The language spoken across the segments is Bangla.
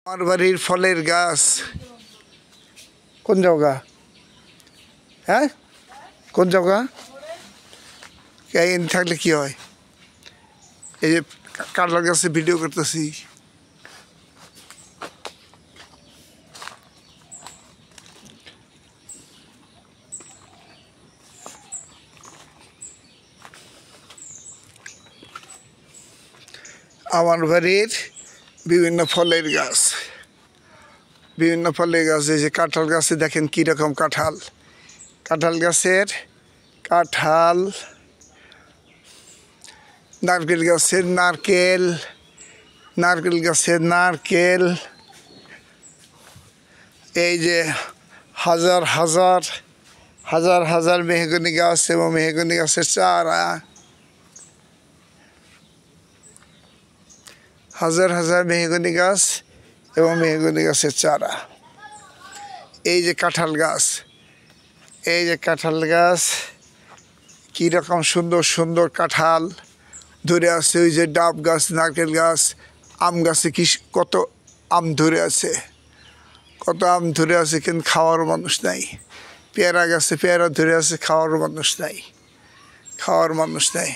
আমার বাড়ির ফলের গাছ কোন জায়গা? হ্যাঁ, কোন জায়গা? থাকলে কি হয়? এই যে কাঁঠাল গাছে ভিডিও করতেছি। আমার বাড়ির বিভিন্ন ফলের গাছ, এই যে কাঁঠাল গাছে দেখেন কীরকম কাঁঠাল। কাঁঠাল গাছের কাঁঠাল, নারকেল গাছের নারকেল, নারকেল গাছের নারকেল, এই যে হাজার হাজার হাজার হাজার মেহগনি গাছ এবং মেহগনি গাছের চারা, হাজার হাজার মেহগনি গাছ এবং মেহগনি গাছের চারা। এই যে কাঁঠাল গাছ, এই যে কাঁঠাল গাছ, কীরকম সুন্দর সুন্দর কাঁঠাল ধরে আছে। ওই যে ডাব গাছ, নারকেল গাছ, আম গাছে কি কত আম ধরে আছে, কত আম ধরে আছে, কিন্তু খাওয়ার মানুষ নাই। পেয়ারা গাছে পেয়ারা ধরে আছে, খাওয়ার মানুষ নাই, খাওয়ার মানুষ নাই।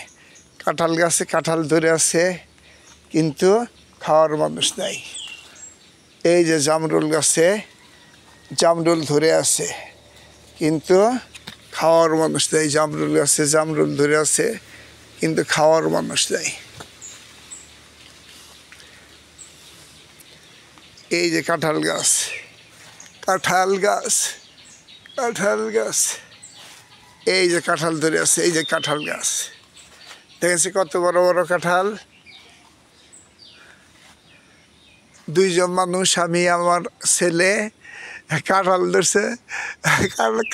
কাঁঠাল গাছে কাঁঠাল ধরে আছে, কিন্তু খাওয়ার মানুষ নাই। এই যে জামরুল গাছে জামরুল ধরে আছে, কিন্তু খাওয়ার মানুষ নাই। জামরুল গাছে জামরুল ধরে আছে, কিন্তু খাওয়ার মানুষ নাই। এই যে কাঁঠাল গাছ, কাঁঠাল গাছ, কাঁঠাল গাছ, এই যে কাঁঠাল ধরে আছে। এই যে কাঁঠাল গাছ দেখেছি কত বড় বড় কাঁঠাল। দুইজন মানুষ, আমি আমার ছেলে, কাঁঠাল ধরছে।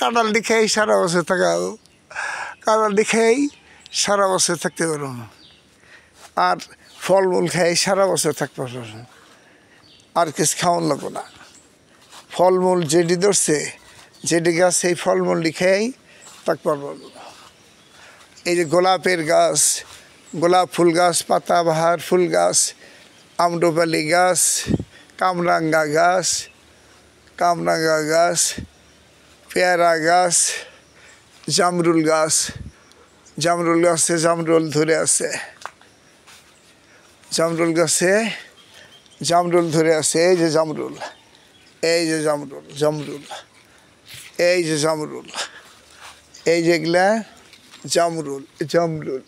কাঁঠালটি খেয়েই সারা বছর থাকা, কাঁঠালটি খেয়েই সারা বছর থাকতে পারো, আর ফলমূল খেয়ে সারা বছর থাকতে পারো, আর কিছু খাওয়ান লাগবো না। ফলমূল যেটি ধরছে, যেটি গাছ, সেই ফলমূলটি খেয়েই থাকতে পারবো। এই যে গোলাপের গাছ, গোলাপ ফুল গাছ, পাতাবাহার ফুল গাছ, আম্রপালি গাছ, কামরাঙ্গা গাছ, কামরাঙ্গা গাছ, পেয়ারা গাছ, জামরুল গাছ, জামরুল গাছে জামরুল ধরে আছে, জামরুল গাছে জামরুল ধরে আছে। এই যে জামরুল, এই যে জামরুল, জামরুল, এই যে জামরুল, এই যেগুলা জামরুল, জামরুল,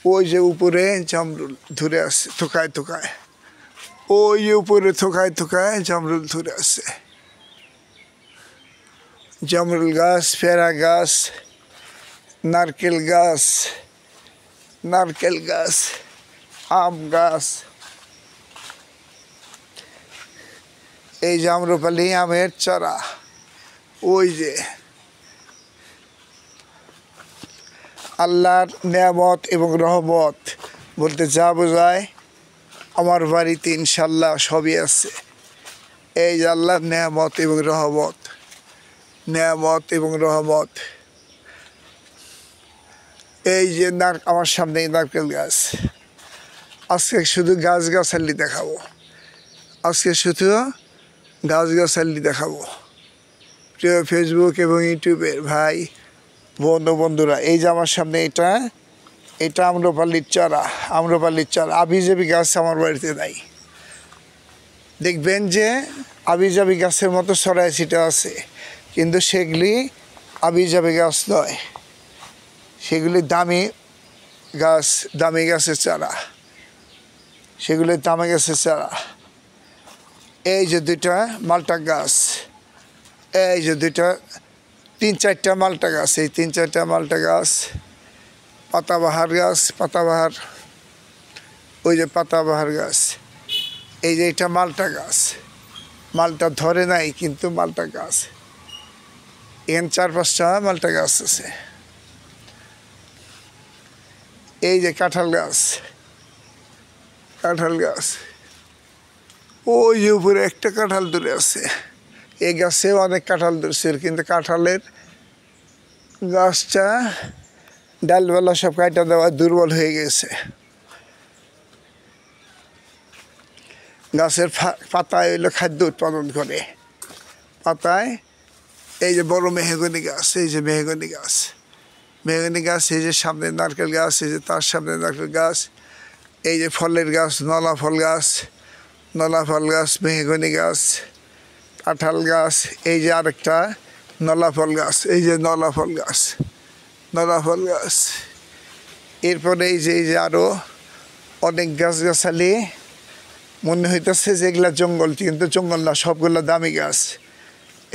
ওই যে উপরে জামরুল ধরে আছে থোকায় থোকায়, ওই যে উপরে থোকায় থোকায় জামরুল ধরে আছে। জামরুল গাছ, পেয়ারা গাছ, নারকেল গাছ, নারকেল গাছ, আম গাছ, এই যে আম্রপালি আমের চারা। ওই যে আল্লাহর নেয়ামত এবং রহমত বলতে যা বোঝায়, আমার বাড়িতে ইনশাল্লাহ সবই আছে। এই যে আল্লাহর নেয়ামত এবং রহমত, নেয়ামত এবং রহমত। এই যে আমার সামনে নারকেল গাছ। আজকে শুধু গাছগাছালি দেখাবো, আজকে শুধু গাছগাছালি দেখাবো। প্রিয় ফেসবুক এবং ইউটিউবের ভাই বন্ধুরা, এই যে আমার সামনে এটা, এটা আম্রপালির চারা, আম্রপালির চারা। আবিজাবি গাছ আমার বাড়িতে নাই। দেখবেন যে আবিজাবি গাছের মতো ছড়ায় ছিটা আছে, কিন্তু সেগুলি আবিজাবি গাছ নয়, সেগুলি দামি গাছ, দামি গাছের চারা, সেগুলি দামি গাছের চারা। এই যে দুইটা মালটা গাছ, এই যে দুইটা, তিন চারটা মালটা গাছ, এই তিন চারটা মালটা গাছ। পাতাবাহার গাছ, পাতাবাহার, ওই যে পাতাবাহার গাছ। এই যে এটা মালটা গাছ, মালটা ধরে নাই, কিন্তু মালটা গাছ। এখানে 4-5টা মালটা গাছ আছে। এই যে কাঁঠাল গাছ, কাঁঠাল গাছ, ওই যে উপরে একটা কাঁঠাল ধরে আছে। এই গাছেও অনেক কাঁঠাল ধরছে, কিন্তু কাঁঠালের গাছটা ডালবেলা সব কাটা দেওয়া দুর্বল হয়ে গেছে। গাছের পাতায় হইলো খাদ্য উৎপাদন করে। পাতায় এই যে বড় মেহগনি গাছ, এই যে মেহগনি গাছ, মেহগনি গাছ, এই যে সামনে নারকেল গাছ, এই যে তার সামনে নারকেল গাছ, এই যে ফলের গাছ, নলা ফল গাছ, নলা ফল গাছ, মেহগনি গাছ, কাঁঠাল গাছ, এই যে আরেকটা নলা ফল গাছ, এই যে নলা ফল গাছ, নলা ফল গাছ। এরপরে এই যে আরও অনেক গাছগাছালি, মনে হইতেছে যে এগুলা জঙ্গল, কিন্তু জঙ্গল না, সবগুলো দামি গাছ।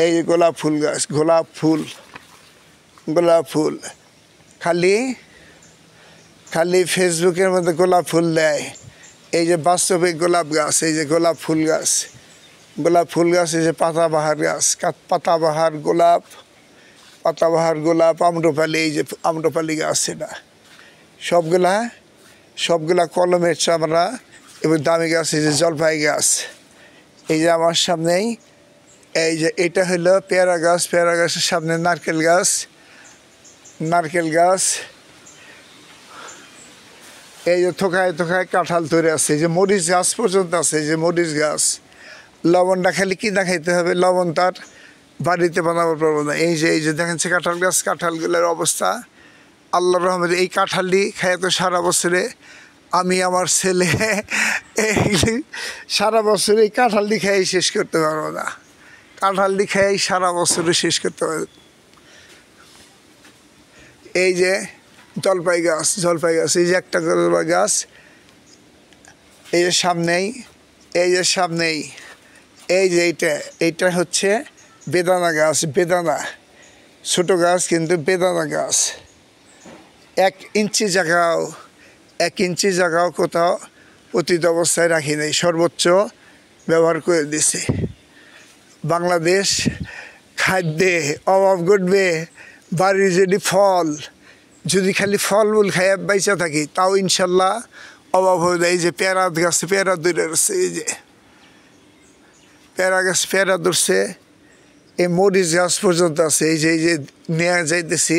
এই যে গোলাপ ফুল গাছ, গোলাপ ফুল, গোলাপ ফুল, খালি খালি ফেসবুকের মধ্যে গোলাপ ফুল দেয়। এই যে বাস্তবিক গোলাপ গাছ, এই যে গোলাপ ফুল গাছ, গোলাপ ফুল গাছ, এই যে পাতাবাহার গাছ, পাতাবাহার গোলাপ, পাতাবাহার গোলাপ, আম্রপালি, এই যে আম্রপালি গাছ, এটা সবগুলা কলমের চামড়া এবং দামি গাছ। এই যে জলপাই গাছ, এই যে আমার সামনেই, এই যে এটা হলো পেয়ারা গাছ, পেয়ারা গাছের সামনে নারকেল গাছ, নারকেল গাছ। এই যে থোকায় থোকায় কাঁঠাল ধরে আছে, এই যে মরিচ গাছ পর্যন্ত আছে, এই যে মরিচ গাছ। লবণটা খালি কিনা খাইতে হবে, লবণ তার বাড়িতে বানাবো পারবো না। এই যে দেখেন কাঁঠাল গাছ, কাঁঠালগুলোর অবস্থা আল্লাহর রহমতে। এই কাঁঠালটি খাইয়ে তো সারা বছরে আমি আমার ছেলে সারা বছরে এই কাঁঠালটি খেয়ে শেষ করতে পারবো না, কাঁঠালটি খেয়েই সারা বছরে শেষ করতে পারবো। এই যে জলপাই গাছ, জলপাই গাছ, এই যে একটা জলপাই গাছ, এই যে সামনেই, এই যে সামনেই, এই যে এইটা হচ্ছে বেদানা গাছ, বেদানা, ছোটো গাছ কিন্তু বেদানা গাছ। 1 ইঞ্চি জায়গাও কোথাও পতিত অবস্থায় রাখি নাই, সর্বোচ্চ ব্যবহার করে দিছে। বাংলাদেশ খাদ্যে অভাব ঘটবে, বাড়ির যদি ফল, যদি খালি ফলমূল খাইয়ে বাইচা থাকি তাও ইনশাল্লাহ অভাব হয়ে যায়। এই যে পেয়ারা গাছে পেয়ারা ধরে আছে, এই যে পেয়ারা গাছ পেয়ারা ধরছে, এই মরিচ গাছ পর্যন্ত আছে। এই যে নেওয়া যাইতেছি,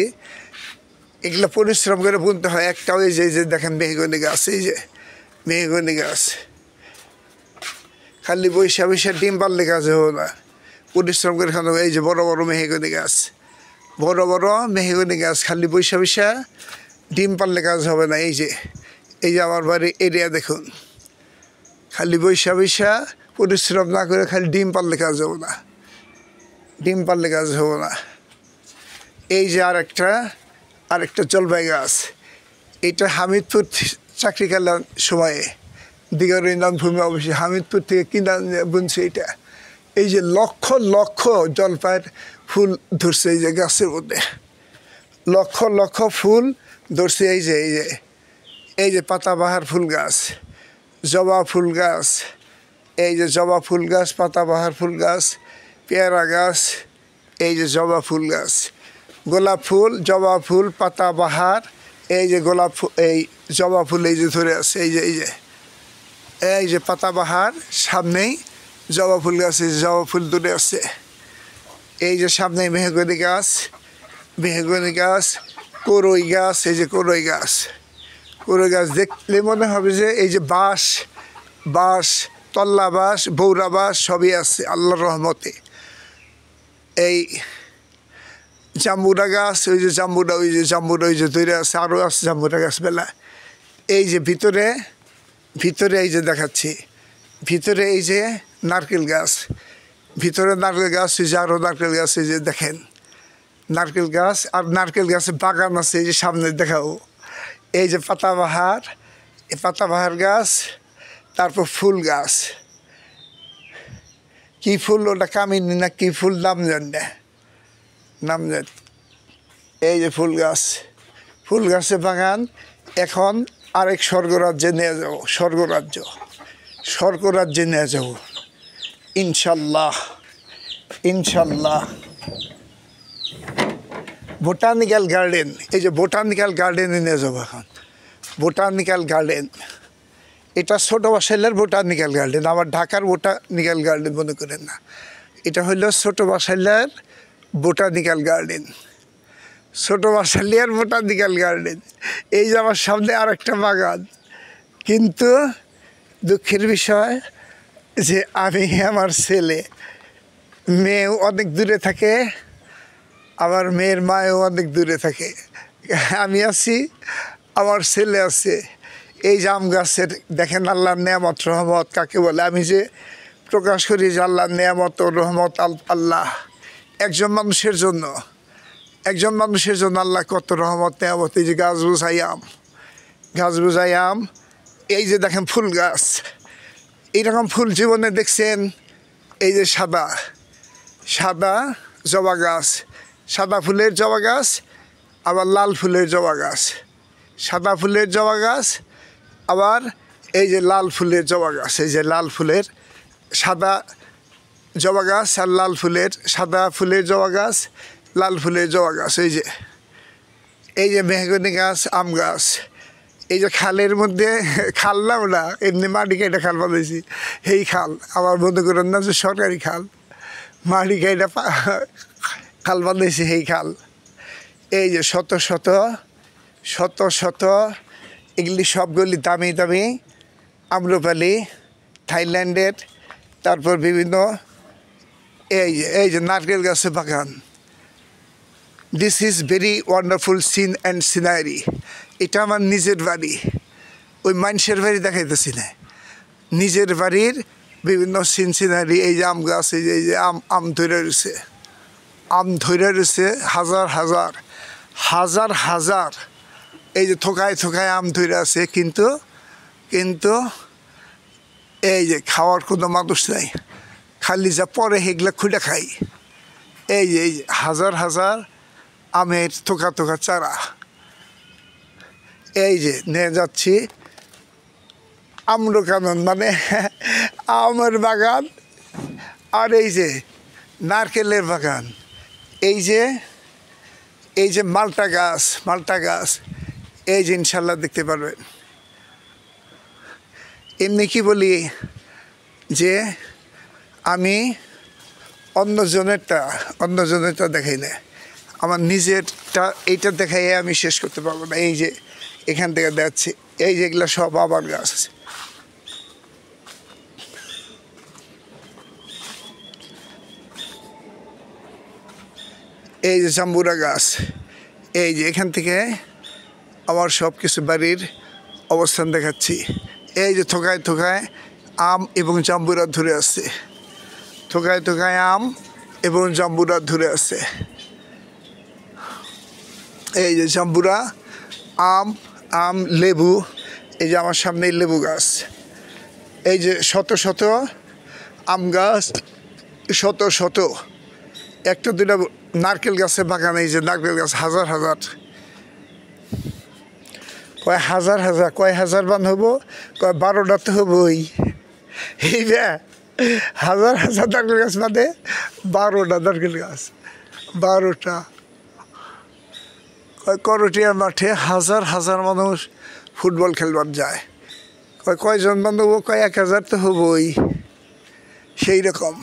এগুলো পরিশ্রম করে বুনতে হয়। একটাও এই যে দেখেন মেহগনি গাছ, এই যে মেহগনি গাছ, খালি বৈশা বৈশা ডিম পারলে গাছ হবো না, পরিশ্রম করে খানো। এই যে বড় বড় মেহগনি গাছ, বড় বড় মেহগনি গাছ, খালি বৈশা বৈশা ডিম পারলে কাজ হবে না। এই যে আমার বাড়ির এরিয়া দেখুন, খালি বৈশা বৈশা পরিশ্রম না করে খালি ডিম পারলে কাজ হবো না, ডিম পারলে কাজ হবো না। এই যে আরেকটা জলপাই গাছ, এটা হামিদপুর চাকরিকালীন সময়ে দিঘার ইন্দান ভূমি অবশ্যই হামিদপুর থেকে কিনা বুনছে। এটা এই যে লক্ষ লক্ষ জলপাইয়ের ফুল ধরছে এই যে গাছের মধ্যে, লক্ষ লক্ষ ফুল ধরছে। এই যে পাতাবাহার ফুল গাছ, জবা ফুল গাছ, এই যে জবা ফুল গাছ, পাতাবাহার ফুল গাছ, পেয়ারা গাছ, এই যে জবা ফুল গাছ, গোলাপ ফুল, জবা ফুল, পাতাবাহার, এই যে গোলাপ ফুল, এই জবা ফুল, এই যে ধরে আছে। এই যে পাতাবাহার, সামনেই জবা ফুল গাছ, এই যে জবা ফুল ধরে আছে। এই যে সামনে মেহগনি গাছ, মেহগনি গাছ, করই গাছ, এই যে করই গাছ, করই গাছ দেখলে মনে হবে যে এই যে বাঁশ, তল্লা বাঁশ, বৌরা বাঁশ সবই আছে আল্লাহর রহমতে। এই জাম্বুরা গাছ, ওই যে জাম্বুরা, ওই যে ধরে আছে, আরও আছে জাম্বুরা গাছ বেলা। এই যে ভিতরে এই যে দেখাচ্ছি, ভিতরে এই যে নারকেল গাছ, ভিতরে নারকেল গাছ, এই যে আরও নারকেল গাছ, এই যে দেখেন নারকেল গাছ। আর নারকেল গাছের বাগান আছে, এই যে সামনে দেখাও। এই যে পাতাবাহার, এই পাতাবাহার গাছ, তারপর ফুল গাছ, কি ফুল ওটা কামিনী না কি ফুল নাম জান। এই যে ফুল গাছ, ফুল গাছের বাগান। এখন আরেক স্বর্গরাজ্যে নিয়ে যাবো, স্বর্গরাজ্যে নিয়ে যাবো ইনশাল্লাহ। বোটানিক্যাল গার্ডেন, এই যে বোটানিক্যাল গার্ডেনে নিয়ে যাবো এখন। বোটানিক্যাল গার্ডেন, এটা ছোট বাসাইলের বোটানিক্যাল গার্ডেন, আবার ঢাকার বোটানিক্যাল গার্ডেন মনে করেন না। এটা হলো ছোট বাসাইলের বোটানিক্যাল গার্ডেন, ছোট বাসাইলের বোটানিক্যাল গার্ডেন। এই যে আমার সামনে আর একটা বাগান, কিন্তু দুঃখের বিষয় যে আমি আমার ছেলে, মেয়েও অনেক দূরে থাকে, আমার মেয়ের মায়েও অনেক দূরে থাকে। আমি আছি, আমার ছেলে আছে। এই যে আম গাছের দেখেন আল্লাহর নেয়ামত রহমত কাকে বলে। আমি যে প্রকাশ করি যে আল্লাহর নেয়ামত ও রহমত আল্লাহ একজন মানুষের জন্য, একজন মানুষের জন্য আল্লাহ কত রহমত নেয়ামত। এই যে গাছ বোঝাই আম, গাছ বোঝাই আম। এই যে দেখেন ফুল গাছ, এইরকম ফুল জীবনে দেখছেন? এই যে সাদা সাদা জবা গাছ, সাদা ফুলের জবা গাছ, আবার লাল ফুলের জবা গাছ, সাদা ফুলের জবা গাছ, আবার এই যে লাল ফুলের জবা গাছ। এই যে লাল ফুলের সাদা জবা গাছ আর লাল ফুলের, সাদা ফুলের জবা গাছ, লাল ফুলের জবা গাছ। এই যে মেহগনি গাছ, আম গাছ। এই যে খালের মধ্যে, খাল না ওটা এমনি মাটি কেটে খাল বাঁধাইছি, এই খাল আমার মনে করেন না যে সরকারি খাল, মাটি কেটে খাল বাঁধাইছি এই খাল। এই যে শত শত শত শত এগুলি সবগুলি দামি দামি আম্রপালি, থাইল্যান্ডের। তারপর বিভিন্ন এই যে নারকেল গাছের বাগান। This is very wonderful scene and scenery. এটা আমার নিজের বাড়ি, ওই মানুষের বাড়ি দেখাইতেছি না, নিজের বাড়ির বিভিন্ন সিন সিনারি। এই যে আম গাছ, এই যে আম ধরে রয়েছে, আম ধরে রয়েছে হাজার হাজার হাজার হাজার। এই যে থোকায় থোকায় আম ধরে আছে, কিন্তু কিন্তু এই যে খাওয়ার কোনো মানুষ নাই, খালি যা পরে সেগুলা খুঁড়ে খাই। এই যে হাজার হাজার আমের থোকা থোকা চারা। এই যে নিয়ে যাচ্ছি আম্রকানন, মানে আমের বাগান, আর এই যে নারকেলের বাগান। এই যে মালটা গাছ, মালটা গাছ। এই যে ইনশাল্লাহ দেখতে পারবেন। এমনি কি বলি যে আমি অন্যজনেরটা দেখাই না, আমার নিজেরটা এইটা দেখাই আমি শেষ করতে পারবো না। এই যে এখান থেকে দেখাচ্ছি, এই যেগুলো সব আবার গাছ আছে। এই যে জাম্বুরা গাছ। এই যে এখান থেকে আমার সব কিছু বাড়ির অবস্থান দেখাচ্ছি। এই যে থোকায় থোকায় আম এবং জাম্বুরা ধরে আছে, থোকায় থোকায় আম এবং জাম্বুরা ধরে আছে। এই যে জাম্বুরা, আম, লেবু। এই যে আমার সামনে লেবু গাছ। এই যে শত শত আম গাছ, শত শত একটা দুটা নারকেল গাছের বাগান। এই যে নারকেল গাছ হাজার হাজার, কয় হাজার হাজার, কয় হাজার বান হবো, কয় 12টাতে হবই। এই যে হাজার হাজার নারকেল গাছ বাদে 12টা নারকেল গাছ, 12টা। কয় করটিয়ার মাঠে হাজার হাজার মানুষ ফুটবল খেলবার যায়। কয়জন বান্ধব, কয় 1000 তো হবই। সেই রকম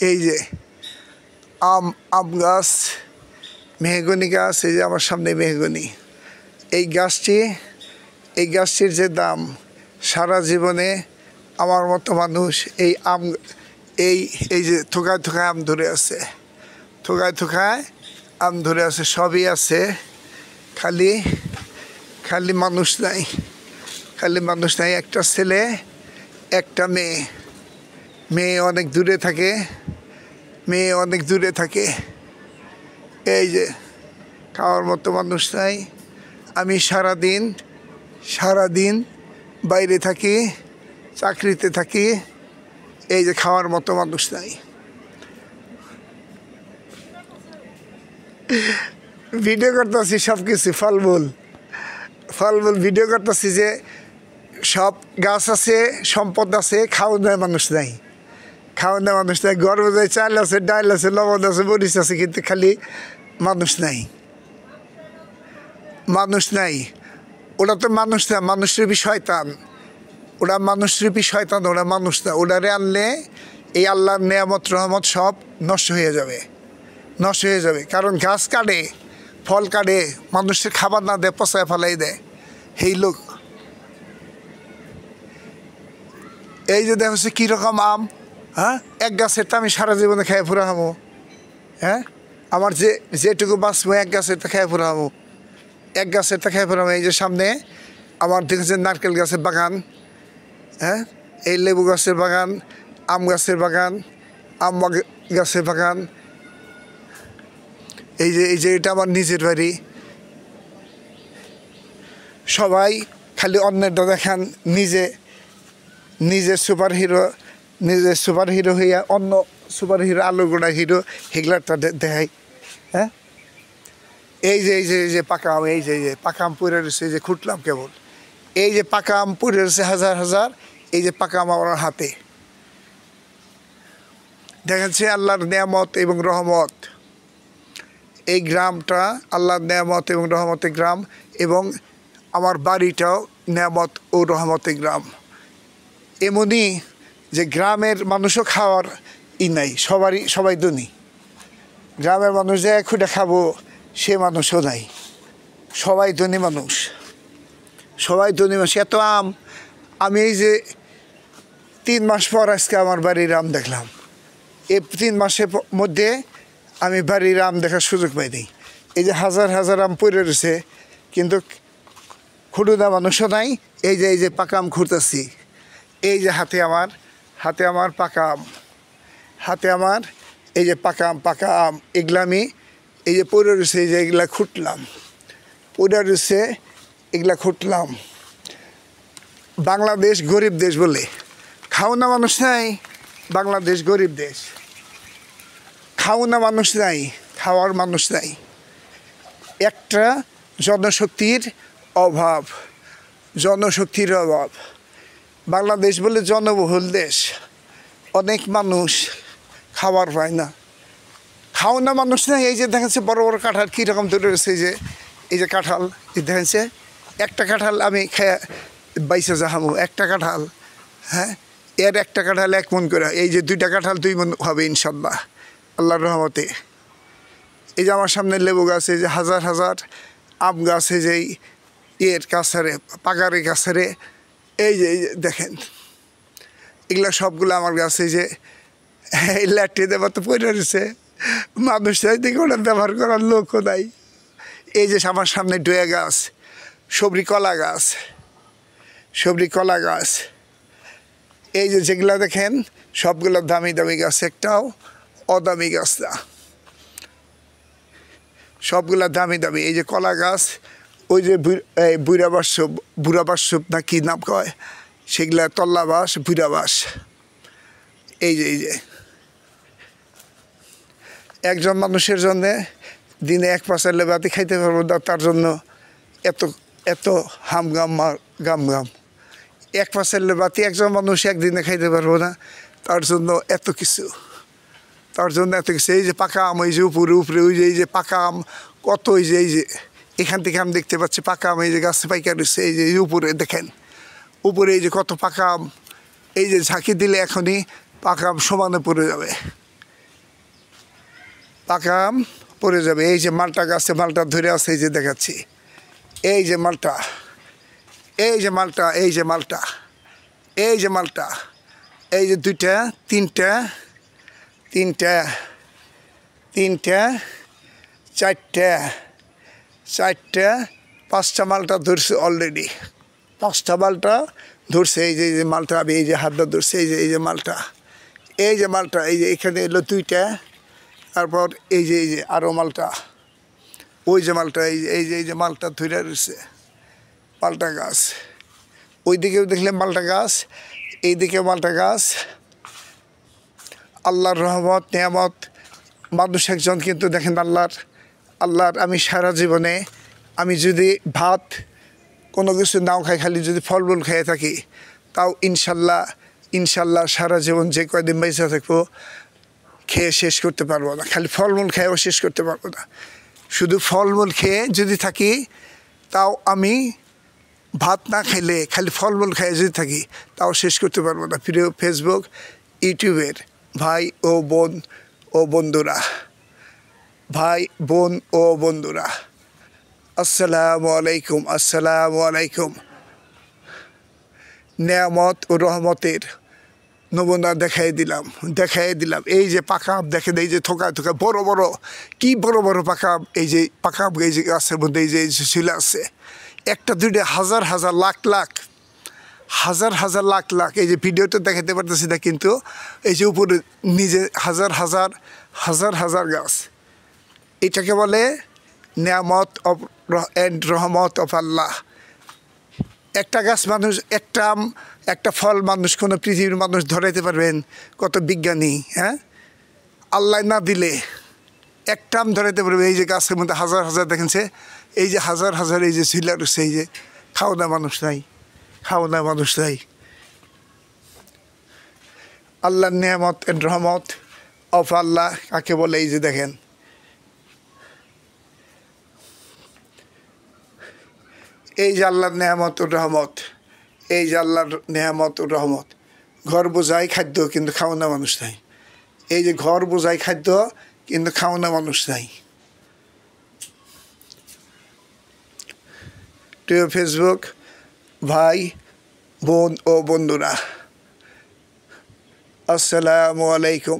এই যে আম গাছ, মেহগনি গাছ। এই যে আমার সামনে মেহগনি। এই গাছটির যে দাম, সারা জীবনে আমার মতো মানুষ এই যে থোকায় থোকায় আম ধরে আছে, থোকায় থোকায় আম ধরে আছে, সবই আছে, খালি মানুষ নাই, খালি মানুষ নাই। একটা ছেলে, একটা মেয়ে অনেক দূরে থাকে, মেয়ে অনেক দূরে থাকে। এই যে খাওয়ার মতো মানুষ নাই। আমি সারাদিন বাইরে থাকি, চাকরিতে থাকি। এই যে খাওয়ার মতো মানুষ নাই। ভিডিও করতেছি সব কিছু, ফলমূল ভিডিও করতেছি যে সব গাছ আছে, সম্পদ আছে, খাওয়ানোর মানুষ নাই, খাওয়ানোর মানুষ নাই। গর্ব যায়, চাল আছে, ডাল আছে, লবণ আছে, মরিচ আছে, কিন্তু খালি মানুষ নাই, মানুষ নাই। ওরা তো মানুষ না, মানুষরূপী শয়তান, ওরা মানুষরূপী শয়তান, ওরা মানুষ না। ওরারে আনলে এই আল্লাহর নেয়ামত রহমত সব নষ্ট হয়ে যাবে, নষ্ট হয়ে যাবে। কারণ গাছ কাটে, ফল কাটে, মানুষের খাবার না দেয়, পচায় ফেলাই দেয়। এই লোক এই যে দেখো কীরকম আম, হ্যাঁ, এক গাছের তো আমি সারা জীবনে খেয়ে ফুরাহামো, হ্যাঁ, আমার যেটুকু বাঁচবো এক গাছের তো খেয়ে ফুরাহামো, এক গাছের তো খেয়ে ফুরাবো। এই যে সামনে আমার দেখেছেন নারকেল গাছের বাগান, হ্যাঁ, এই লেবু গাছের বাগান, আম গাছের বাগান, আম গাছের বাগান। এই যে এটা আমার নিজের বাড়ি। সবাই খালি অন্যেরটা দেখান, নিজের সুপার হিরো হইয়া অন্য সুপার হিরো আলুগোড়া হিরো হেগলারটা দেখাই, হ্যাঁ। এই যে পাকা আম, এই যে পাকা আম পড়ে রয়েছে, এই যে খুঁটলাম কেবল, এই যে পাকা আম পড়ে রয়েছে হাজার হাজার, এই যে পাকা আম আমার হাতে। দেখাচ্ছে আল্লাহর নেয়ামত এবং রহমত। এই গ্রামটা আল্লাহর নেয়ামত এবং রহমতের গ্রাম, এবং আমার বাড়িটাও নেয়ামত ও রহমতের গ্রাম। এমনই যে গ্রামের মানুষও খাওয়ার নাই, সবাই ধনী। গ্রামের মানুষ যে খুঁটে খাবো সে মানুষও নাই, সবাই ধনী মানুষ, সবাই ধনী মানুষ। এত আম, আমি এই যে 3 মাস পর আজকে আমার বাড়ির আম দেখলাম। এই 3 মাসের মধ্যে আমি বাড়ির আম দেখার সুযোগ পাইনি। এই যে হাজার হাজার আম পড়ে রয়েছে, কিন্তু খুঁড়ুদা মানুষও নাই। এই যে পাকা আম খুঁড়তেছি, এই যে হাতে আমার পাকা আম, হাতে আমার এই যে পাকা আম, এগুলা আমি এই যে পড়ে রয়েছে, এই যে এগুলা খুঁটলাম, পড়ে রয়েছে এগুলা খুঁটলাম। বাংলাদেশ গরিব দেশ বলে খাওনা মানুষ নাই, বাংলাদেশ গরিব দেশ। খাওনা মানুষ নাই, খাওয়ার মানুষ নাই, একটা জনশক্তির অভাব, জনশক্তির অভাব। বাংলাদেশ বলে জনবহুল দেশ, অনেক মানুষ খাবার পায় না, খাওনা মানুষ নাই। এই যে দেখাচ্ছে বড় বড় কাঁঠাল কীরকম ধরে রয়েছে, এই যে কাঁঠাল, এই দেখাচ্ছে একটা কাঁঠাল আমি খেয়ে বাইসে যাহামো, একটা কাঁঠাল, হ্যাঁ, এর একটা কাঁঠাল 1 মণ করে। এই যে 2টা কাঁঠাল 2 মণ হবে ইনশাল্লাহ আল্লাহর রহমতে। এই যে আমার সামনে লেবু গাছ, এই যে হাজার হাজার আম গাছ, এই যে এর কাছারে পাকারের কাছারে, এই যে দেখেন এগুলা সবগুলো আমার গাছ। এই যে এই লাঠি দেবার তো পড়ে রয়েছে, মানুষ দিকে ওটা ব্যবহার করার লোকও নাই। এই যে আমার সামনে ডোয়া গাছ, সবরি কলা গাছ, এই যে যেগুলা দেখেন সবগুলো দামি দামি গাছ, একটাও অদামি গাছ না, সবগুলা দামি দামি। এই যে কলা গাছ, ওই যে বুড়া বাস না কি নাম কয় সেগুলা, তল্লা বাস, বুড়া বাস। এই যে একজন মানুষের জন্যে দিনে 1 পাঁচালে বাতি খাইতে পারবো না, তার জন্য এত গাম 1 পাঁচালে বাতি একজন মানুষ একদিনে খাইতে পারবো না, তার জন্য এত কিছু। এই যে পাকা আম, এই যে উপরে ওই যে এই যে পাকা আম কত, এই যে এখান থেকে আমি দেখতে পাচ্ছি পাকা আম, এই যে গাছে পাইকা রয়েছে, এই যে উপরে দেখেন, উপরে এই যে কত পাকা আম। এই যে ঝাঁকি দিলে এখনই পাকা আম সমানে পড়ে যাবে, পাকা আম পড়ে যাবে। এই যে মালটা গাছে মালটা ধরে আছে, এই যে দেখাচ্ছি, এই যে মালটা, এই যে 2টা 3টা 4টা 5টা মালটা ধরছে অলরেডি, 5টা মালটা ধরছে। এই যে মালটা আমি এই যে হাতটা ধরছে, এই যে মালটা, এই যে এখানে এলো 2টা, তারপর এই যে আরও মালটা, ওই যে মালটা, এই যে মালটা ধরে রয়েছে, মালটা গাছ। ওই দিকেও দেখলে মালটা গাছ, এইদিকে মালটা গাছ। আল্লাহর রহমত নেয়ামত, মানুষ একজন, কিন্তু দেখেন আল্লাহর আমি সারা জীবনে আমি যদি ভাত কোনো কিছু নাও খাই, খালি যদি ফলমূল খেয়ে থাকি, তাও ইনশাল্লাহ সারা জীবন যে কয়দিন বেঁচে থাকবো খেয়ে শেষ করতে পারবো না, খালি ফলমূল খেয়েও শেষ করতে পারবো না। শুধু ফলমূল খেয়ে যদি থাকি, তাও আমি ভাত না খেলে খালি ফলমূল খেয়ে যদি থাকি, তাও শেষ করতে পারবো না। প্রিয় ফেসবুক ইউটিউবের ভাই ও বোন ও বন্ধুরা, আসসালামু আলাইকুম। নেয়ামত ও রহমতের নমুনা দেখাই দিলাম এই যে পাকা আম দেখেন এই যে থোকা থোকা বড় বড় কি বড় বড় পাকা আম এই যে পাকা আম এই যে গাছের মধ্যে এই যে ঝুলে আছে একটা দুইটা হাজার হাজার লাখ লাখ হাজার হাজার লাখ লাখ এই যে ভিডিওটা দেখাতে পারতেছি না কিন্তু এই যে উপরে নিজে হাজার হাজার হাজার হাজার গাছ এটাকে বলে নিয়ামত অফ এন্ড রহমত অফ আল্লাহ একটা গাছ মানুষ একটা আম একটা ফল মানুষ কোনো পৃথিবীর মানুষ ধরাইতে পারবেন কত বিজ্ঞানী হ্যাঁ আল্লাহ না দিলে একটা আম ধরাইতে পারবে এই যে গাছের মধ্যে হাজার হাজার দেখেছে এই যে হাজার হাজার এই যে ছিলার সেই যে খাওয়া মানুষ নাই আল্লাহর নিয়ামত এন্ড রহমত অফ আল্লাহ কাকে বলে এই যে দেখেন এই যে আল্লাহর নিয়ামত ও রহমত এই যে আল্লাহর নিয়ামত ও রহমত ঘর বোঝাই খাদ্য কিন্তু খাওয়ানো মানুষ নাই এই যে ঘর বোঝাই খাদ্য কিন্তু খাওয়ানো মানুষ নাই প্রিয় ফেসবুক ভাই বোন ও বন্ধুরা আসসালামু আলাইকুম